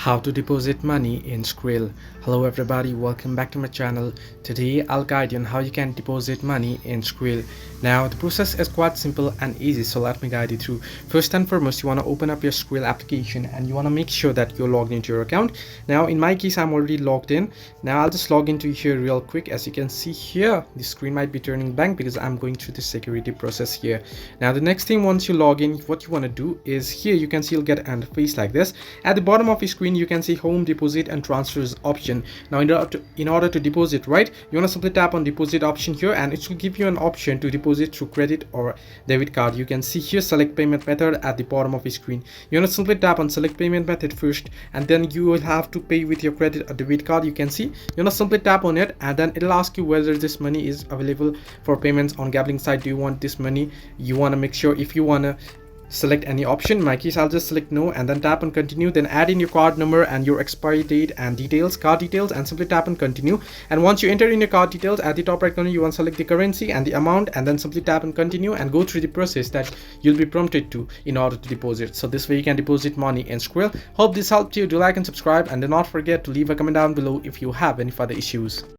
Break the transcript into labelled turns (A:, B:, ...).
A: How to deposit money in Skrill. Hello everybody, welcome back to my channel. Today I'll guide you on how you can deposit money in Skrill. Now the process is quite simple and easy, so let me guide you through. First and foremost, you want to open up your Skrill application and you want to make sure that you're logged into your account. Now in my case, I'm already logged in. Now I'll just log into here real quick. As you can see here, the screen might be turning blank because I'm going through the security process here. Now the next thing, once you log in, what you want to do is here you can see you'll get an interface like this. At the bottom of your screen you can see home, deposit and transfers option. Now in order to deposit, right, you want to simply tap on deposit option here and it will give you an option to deposit through credit or debit card. You can see here select payment method at the bottom of your screen. You want to simply tap on select payment method first, and then you will have to pay with your credit or debit card. You can see you want to simply tap on it and then it'll ask you whether this money is available for payments on gambling site. Do you want this money? You want to make sure if you want to select any option. In my case, I'll just select no and then tap on continue. Then add in your card number and your expiry date and card details, and simply tap on continue. And once you enter in your card details, at the top right corner you want to select the currency and the amount, and then simply tap on continue and go through the process that you'll be prompted to in order to deposit. So this way you can deposit money in Skrill. Hope this helped you. Do like and subscribe, and do not forget to leave a comment down below if you have any further issues.